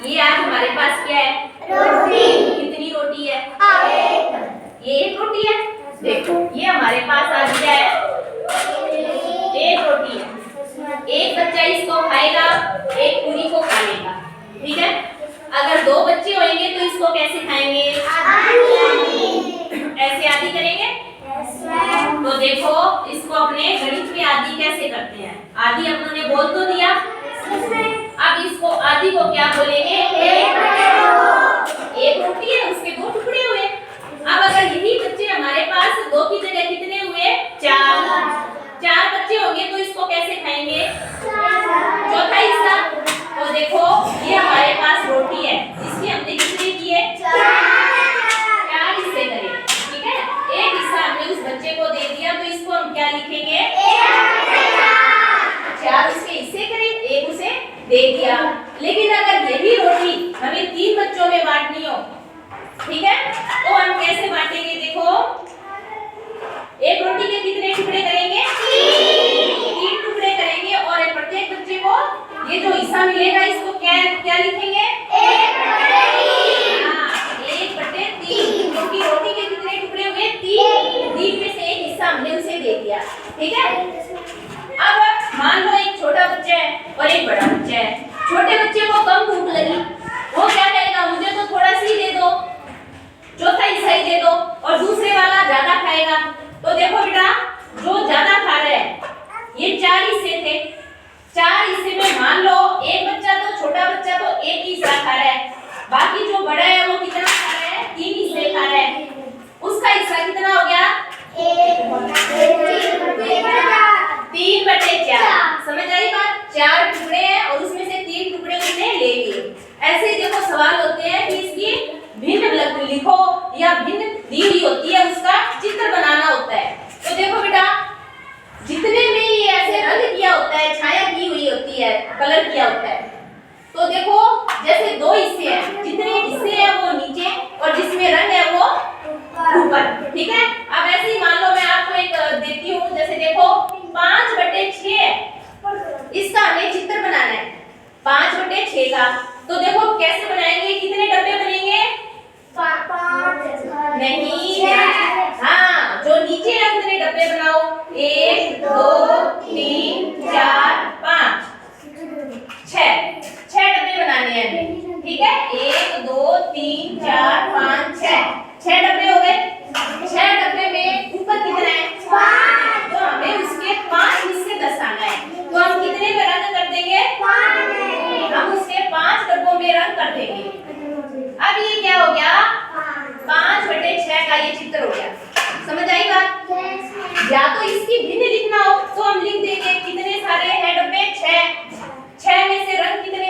ये आज हमारे पास क्या है? रोटी। कितनी रोटी है? एक। ये एक रोटी है। देखो ये हमारे पास आज क्या है? एक रोटी है। एक बच्चा इसको खाएगा, एक पूरी को खा लेगा, ठीक है। अगर दो बच्चे होंगे तो इसको कैसे खाएंगे? ऐसे आधी करेंगे। तो देखो इसको अपने गणित में आधी कैसे करते हैं। आधी अपनों ने बोल तो दिया, अब इसको आधी को क्या बोलेंगे? एक रोटी है, उसके दो टुकड़े हुए। अब अगर यही बच्चे हमारे पास दो की जगह कितने हुए? चार बच्चे होंगे तो इसको कैसे खाएंगे? चौथा हिस्सा। तो देखो ये हमारे पास रोटी है, इसकी हमने कितने किए? चार हिस्से करे, ठीक है। एक हिस्सा हमने उस बच्चे को दे दिया तो इसको हम क्या लिखेंगे? चार उसके हिस्से करे, एक उसे दे दिया। लेकिन अगर यही रोटी हमें तीन बच्चों में बांटनी हो, ठीक है, तो हम कैसे बांटेंगे? देखो एक रोटी के कितने टुकड़े करेंगे? तीन टुकड़े करेंगे और प्रत्येक बच्चे को ये जो हिस्सा मिलेगा इसको क्या लिखेंगे? हाँ, 1/3। क्योंकि रोटी के कितने टुकड़े हुए? तीन में से एक हिस्सा हमने उसे दे दिया, ठीक है। अब मान लो एक छोटा बच्चा है और एक बड़ा बच्चा है। छोटे बच्चे को कम भूख लगी, वो क्या कहेगा? मुझे तो थोड़ा सी दे दो, चौथा हिस्सा ही दे दो। और दूसरे वाला ज्यादा खाएगा। तो देखो बेटा, जो ज्यादा खा रहा है, ये चार हिस्से थे। चार हिस्से में मान लो एक बच्चा तो छोटा बच्चा तो एक ही हिस्सा खा रहा है, बाकी जो बड़ा है वो कितना खा रहा है? तीन हिस्से खा रहा है। उसका हिस्सा कितना हो गया? 3/4। समझ आई बात? चार टुकड़े हैं और उसमें से तीन टुकड़े उसने ले लिए। ऐसे ही देखो सवाल होते हैं कि इसकी भिन्न लिखो या भिन्न दी हुई होती है, उसका चित्र बनाना होता है। तो देखो बेटा, जितने में ये ऐसे रंग किया होता है, छाया की हुई होती है, कलर किया होता है, तो देखो जैसे दो हिस्से हैं, जितने हिस्से हैं वो नीचे और जिसमें रंग है वो ऊपर, ठीक है। अब ऐसे ही मान लो मैं आपको एक देती हूँ, जैसे देखो 5/6 इसका हमें चित्र बनाना है, 5/6 का। तो देखो कैसे बनाएंगे? कितने डब्बे बनेंगे? नहीं, हाँ, जो नीचे है उतने डब्बे बनाओ। 1 2 3 4 5 6 डब्बे बनाने हैं, ठीक है। 1 2 3 4 5 6 डब्बे हो गए। 6 डब्बे में ऊपर कितना है? 5। तो हमें उसके 5 हिस्से दर्शाना है। तो हम कितने में रंग कर देंगे? हम उसके 5 डब्बों में रंग कर देंगे। अब ये क्या हो गया? 5/6 का ये चित्र हो गया। समझ आई बात? या तो इसकी भिन्न लिखना हो तो हम लिख देंगे कितने सारे हैं डब्बे? 6 में से रंग कितने